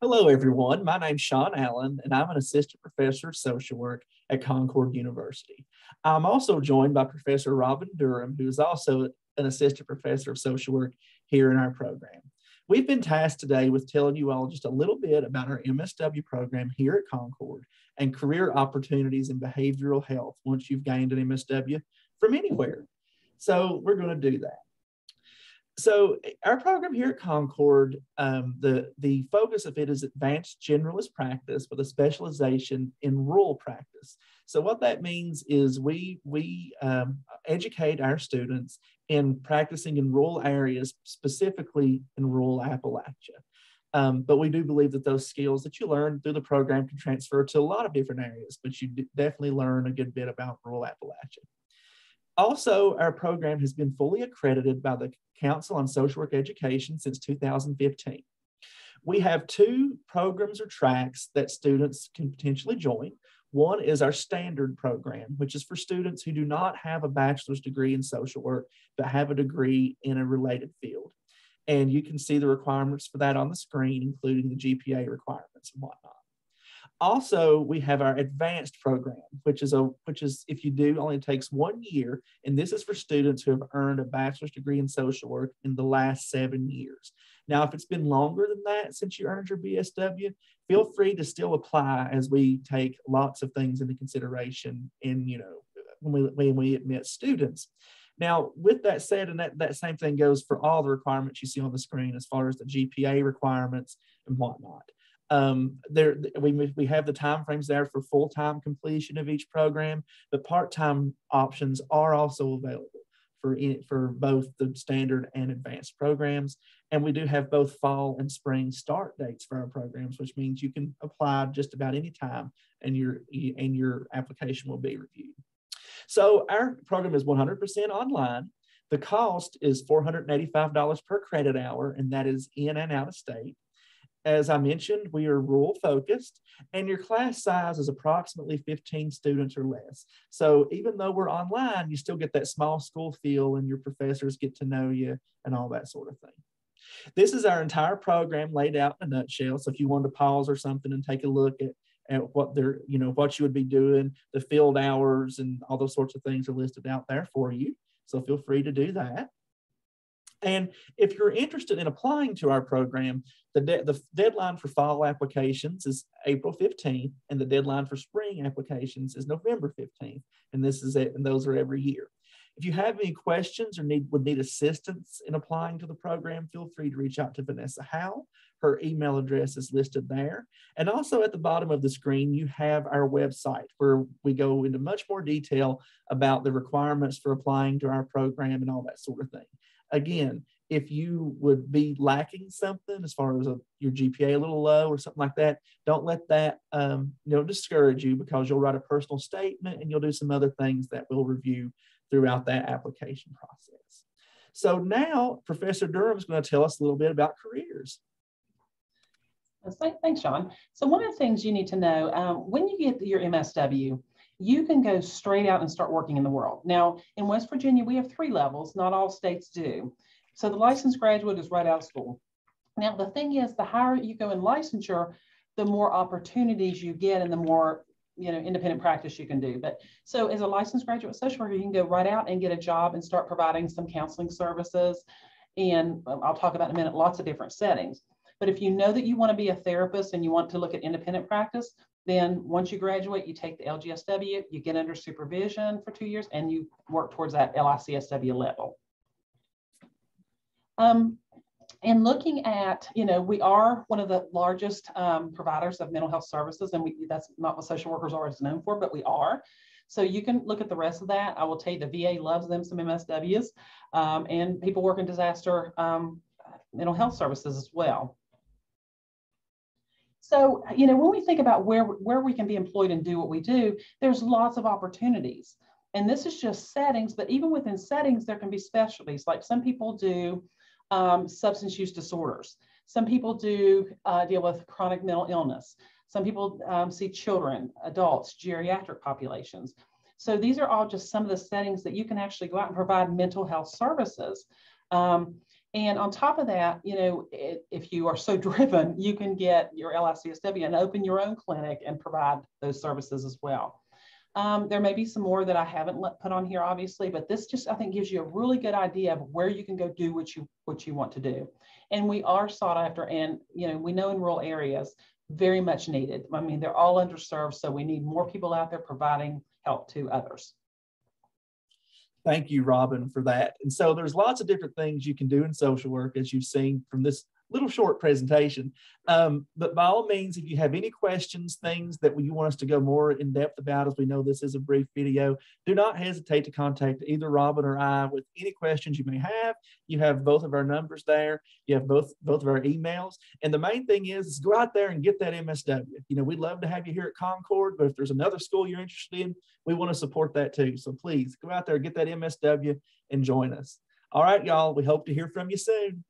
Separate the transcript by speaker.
Speaker 1: Hello, everyone. My name's Sean Allen, and I'm an assistant professor of social work at Concord University. I'm also joined by Professor Robin Durham, who is also an assistant professor of social work here in our program. We've been tasked today with telling you all just a little bit about our MSW program here at Concord and career opportunities in behavioral health once you've gained an MSW from anywhere. So we're going to do that. So our program here at Concord, the focus of it is advanced generalist practice with a specialization in rural practice. So what that means is we educate our students in practicing in rural areas, specifically in rural Appalachia. But we do believe that those skills that you learn through the program can transfer to a lot of different areas, but you definitely learn a good bit about rural Appalachia. Also, our program has been fully accredited by the Council on Social Work Education since 2015. We have two programs or tracks that students can potentially join. One is our standard program, which is for students who do not have a bachelor's degree in social work, but have a degree in a related field. And you can see the requirements for that on the screen, including the GPA requirements and whatnot. Also, we have our advanced program, which is if you do, only takes 1 year. And this is for students who have earned a bachelor's degree in social work in the last 7 years. Now, if it's been longer than that since you earned your BSW, feel free to still apply, as we take lots of things into consideration in, when we admit students. Now, with that said, and that same thing goes for all the requirements you see on the screen as far as the GPA requirements and whatnot. We have the timeframes there for full-time completion of each program, but part-time options are also available for both the standard and advanced programs. And we do have both fall and spring start dates for our programs, which means you can apply just about any time and your application will be reviewed. So our program is 100% online. The cost is $485 per credit hour, and that is in and out of state. As I mentioned, we are rural focused, and your class size is approximately 15 students or less. So even though we're online, you still get that small school feel, and your professors get to know you and all that sort of thing. This is our entire program laid out in a nutshell. So if you wanted to pause or something and take a look at what what you would be doing, the field hours and all those sorts of things are listed out there for you. So feel free to do that. And if you're interested in applying to our program, the deadline for fall applications is April 15th, and the deadline for spring applications is November 15th. And those are every year. If you have any questions or would need assistance in applying to the program, feel free to reach out to Vanessa Howe. Her email address is listed there. And also at the bottom of the screen, you have our website where we go into much more detail about the requirements for applying to our program and all that sort of thing. Again, if you would be lacking something as far as your GPA a little low or something like that, don't let that discourage you, because you'll write a personal statement and you'll do some other things that we'll review throughout that application process. So now Professor Durham is going to tell us a little bit about careers.
Speaker 2: Thanks, Sean. So one of the things you need to know, when you get your MSW, you can go straight out and start working in the world. Now, in West Virginia, we have 3 levels. Not all states do. So the licensed graduate is right out of school. Now, the thing is, the higher you go in licensure, the more opportunities you get and the more independent practice you can do. But so as a licensed graduate social worker, you can go right out and get a job and start providing some counseling services. And I'll talk about in a minute, lots of different settings. But if you know that you want to be a therapist and you want to look at independent practice, then once you graduate, you take the LGSW, you get under supervision for 2 years, and you work towards that LICSW level. And looking at, we are one of the largest providers of mental health services, and that's not what social workers are always known for, but we are. So you can look at the rest of that. I will tell you the VA loves them some MSWs, and people work in disaster mental health services as well. So, when we think about where we can be employed and do what we do, there's lots of opportunities. And this is just settings, but even within settings, there can be specialties. Like some people do substance use disorders. Some people do deal with chronic mental illness. Some people see children, adults, geriatric populations. So these are all just some of the settings that you can actually go out and provide mental health services. And on top of that, if you are so driven, you can get your LICSW and open your own clinic and provide those services as well. There may be some more that I haven't put on here, obviously, but this just, I think, gives you a really good idea of where you can go do what you want to do. And we are sought after, and we know in rural areas, very much needed. I mean, they're all underserved, so we need more people out there providing help to others.
Speaker 1: Thank you, Robin, for that. And so there's lots of different things you can do in social work, as you've seen from this little short presentation. But by all means, if you have any questions, things that you want us to go more in depth about, as we know this is a brief video, do not hesitate to contact either Robin or I with any questions you may have. You have both of our numbers there. You have both of our emails. And the main thing is go out there and get that MSW. We'd love to have you here at Concord, but if there's another school you're interested in, we want to support that too. So please go out there, get that MSW and join us. All right, y'all, we hope to hear from you soon.